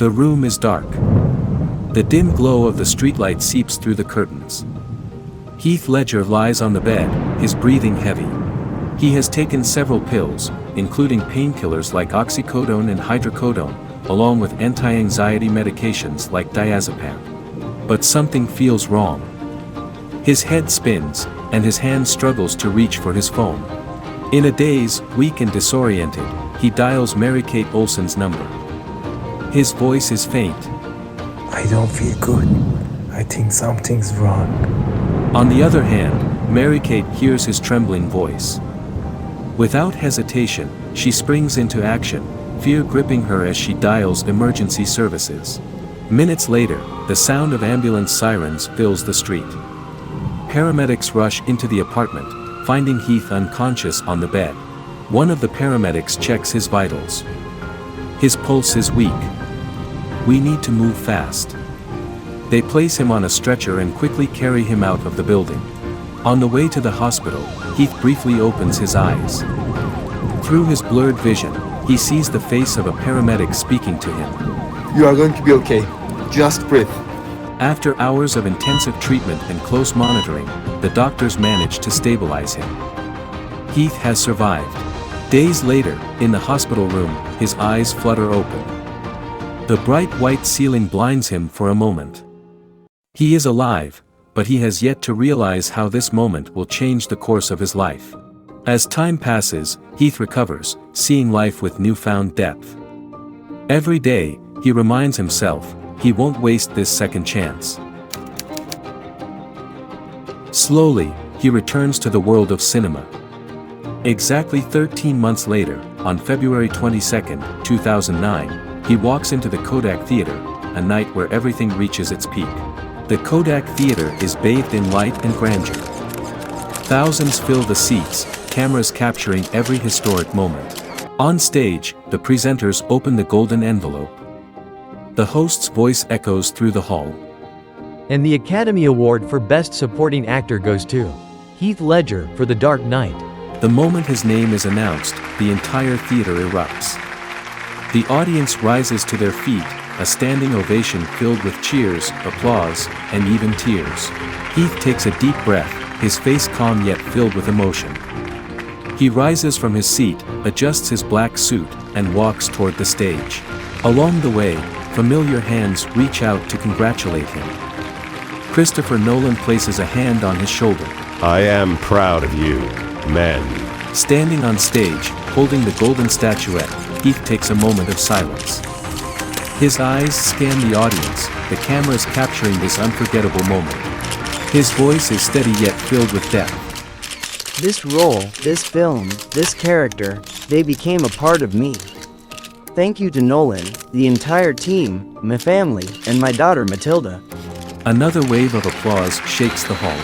The room is dark. The dim glow of the streetlight seeps through the curtains. Heath Ledger lies on the bed, his breathing heavy. He has taken several pills, including painkillers like oxycodone and hydrocodone, along with anti-anxiety medications like diazepam. But something feels wrong. His head spins, and his hand struggles to reach for his phone. In a daze, weak and disoriented, he dials Mary-Kate Olsen's number. His voice is faint. I don't feel good. I think something's wrong. On the other hand, Mary-Kate hears his trembling voice. Without hesitation, she springs into action, fear gripping her as she dials emergency services. Minutes later, the sound of ambulance sirens fills the street. Paramedics rush into the apartment, finding Heath unconscious on the bed. One of the paramedics checks his vitals. His pulse is weak. We need to move fast. They place him on a stretcher and quickly carry him out of the building. On the way to the hospital, Heath briefly opens his eyes. Through his blurred vision, he sees the face of a paramedic speaking to him. You are going to be okay. Just breathe. After hours of intensive treatment and close monitoring, the doctors manage to stabilize him. Heath has survived. Days later, in the hospital room, his eyes flutter open. The bright white ceiling blinds him for a moment. He is alive, but he has yet to realize how this moment will change the course of his life. As time passes, Heath recovers, seeing life with newfound depth. Every day, he reminds himself, he won't waste this second chance. Slowly, he returns to the world of cinema. Exactly 13 months later, on February 22, 2009, he walks into the Kodak Theater, a night where everything reaches its peak. The Kodak Theater is bathed in light and grandeur. Thousands fill the seats, cameras capturing every historic moment. On stage, the presenters open the golden envelope. The host's voice echoes through the hall. And the Academy Award for Best Supporting Actor goes to Heath Ledger for The Dark Knight. The moment his name is announced, the entire theater erupts. The audience rises to their feet, a standing ovation filled with cheers, applause, and even tears. Heath takes a deep breath, his face calm yet filled with emotion. He rises from his seat, adjusts his black suit, and walks toward the stage. Along the way, familiar hands reach out to congratulate him. Christopher Nolan places a hand on his shoulder. I am proud of you, men. Standing on stage, holding the golden statuette, Heath takes a moment of silence. His eyes scan the audience, the cameras capturing this unforgettable moment. His voice is steady yet filled with depth. This role, this film, this character, they became a part of me. Thank you to Nolan, the entire team, my family, and my daughter Matilda. Another wave of applause shakes the hall.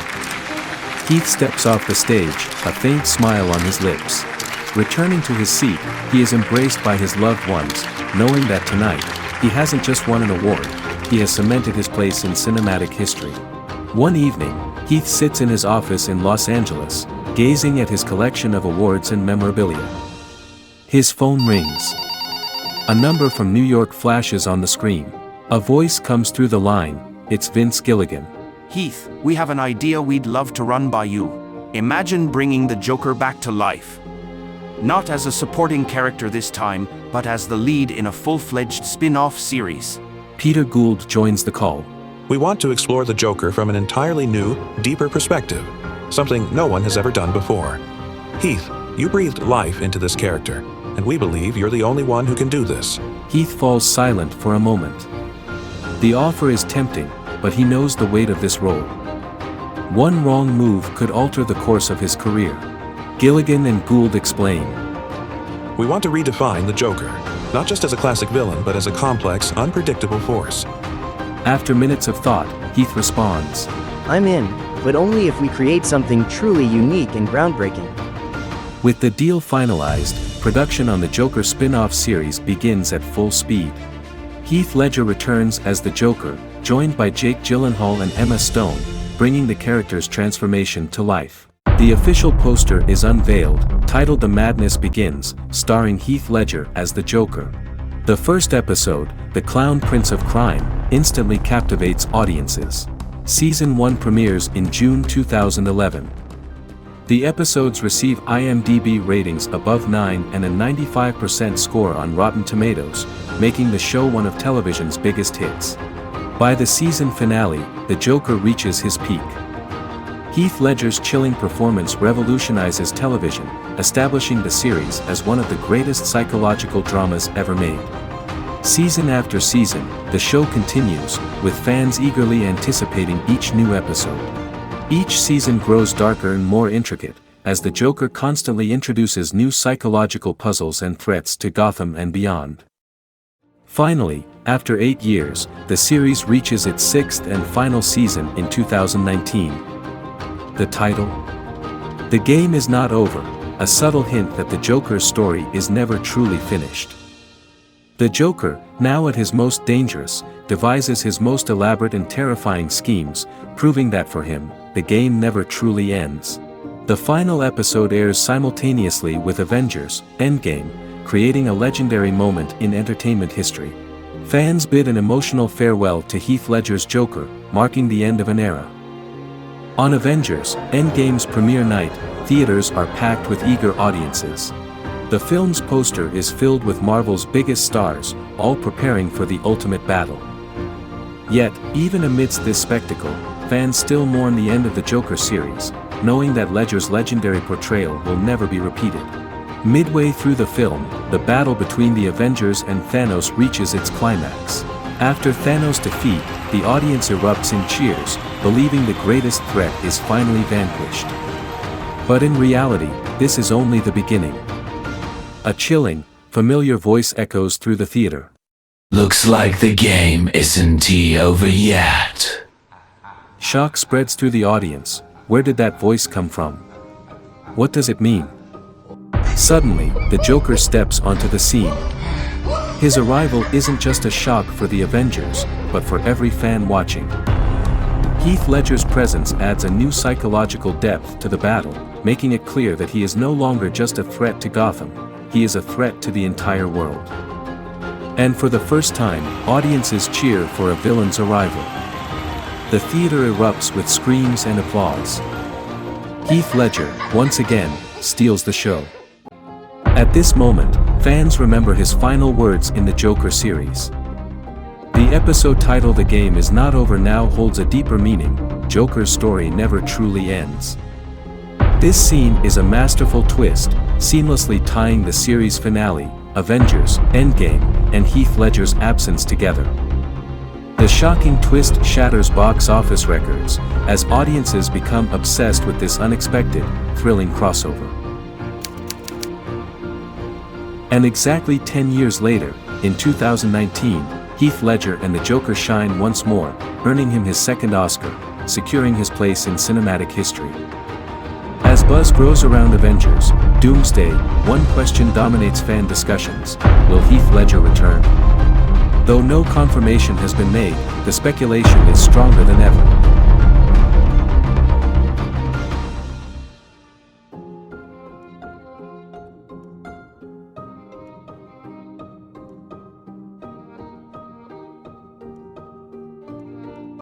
Heath steps off the stage, a faint smile on his lips. Returning to his seat, he is embraced by his loved ones, knowing that tonight, he hasn't just won an award, he has cemented his place in cinematic history. One evening, Heath sits in his office in Los Angeles, gazing at his collection of awards and memorabilia. His phone rings. A number from New York flashes on the screen. A voice comes through the line, it's Vince Gilligan. Heath, we have an idea we'd love to run by you. Imagine bringing the Joker back to life. Not as a supporting character this time, but as the lead in a full-fledged spin-off series. Peter Gould joins the call. We want to explore the Joker from an entirely new, deeper perspective, something no one has ever done before. Heath, you breathed life into this character, and we believe you're the only one who can do this. Heath falls silent for a moment. The offer is tempting, but he knows the weight of this role. One wrong move could alter the course of his career. Gilligan and Gould explain. We want to redefine the Joker, not just as a classic villain, but as a complex, unpredictable force. After minutes of thought, Heath responds. I'm in, but only if we create something truly unique and groundbreaking. With the deal finalized, production on the Joker spin-off series begins at full speed. Heath Ledger returns as the Joker, joined by Jake Gyllenhaal and Emma Stone, bringing the character's transformation to life. The official poster is unveiled, titled The Madness Begins, starring Heath Ledger as the Joker. The first episode, The Clown Prince of Crime, instantly captivates audiences. Season 1 premieres in June 2011. The episodes receive IMDb ratings above 9 and a 95% score on Rotten Tomatoes, making the show one of television's biggest hits. By the season finale, the Joker reaches his peak. Heath Ledger's chilling performance revolutionizes television, establishing the series as one of the greatest psychological dramas ever made. Season after season, the show continues, with fans eagerly anticipating each new episode. Each season grows darker and more intricate, as the Joker constantly introduces new psychological puzzles and threats to Gotham and beyond. Finally, after 8 years, the series reaches its 6th and final season in 2019. The title? The game is not over, a subtle hint that the Joker's story is never truly finished. The Joker, now at his most dangerous, devises his most elaborate and terrifying schemes, proving that for him, the game never truly ends. The final episode airs simultaneously with Avengers: Endgame, creating a legendary moment in entertainment history. Fans bid an emotional farewell to Heath Ledger's Joker, marking the end of an era. On Avengers: Endgame's premiere night, theaters are packed with eager audiences. The film's poster is filled with Marvel's biggest stars, all preparing for the ultimate battle. Yet, even amidst this spectacle, fans still mourn the end of the Joker series, knowing that Ledger's legendary portrayal will never be repeated. Midway through the film, the battle between the Avengers and Thanos reaches its climax. After Thanos' defeat, the audience erupts in cheers, believing the greatest threat is finally vanquished. But in reality, this is only the beginning. A chilling, familiar voice echoes through the theater. Looks like the game isn't over yet. Shock spreads through the audience. Where did that voice come from? What does it mean? Suddenly, the Joker steps onto the scene. His arrival isn't just a shock for the Avengers, but for every fan watching. Heath Ledger's presence adds a new psychological depth to the battle, making it clear that he is no longer just a threat to Gotham, he is a threat to the entire world. And for the first time, audiences cheer for a villain's arrival. The theater erupts with screams and applause. Heath Ledger, once again, steals the show. At this moment, fans remember his final words in the Joker series. The episode titled "The Game Is Not Over Now" holds a deeper meaning. Joker's story never truly ends. This scene is a masterful twist, seamlessly tying the series finale, Avengers: Endgame, and Heath Ledger's absence together. The shocking twist shatters box office records, as audiences become obsessed with this unexpected, thrilling crossover. And exactly 10 years later, in 2019, Heath Ledger and the Joker shine once more, earning him his second Oscar, securing his place in cinematic history. As buzz grows around Avengers: Doomsday, one question dominates fan discussions: will Heath Ledger return? Though no confirmation has been made, the speculation is stronger than ever.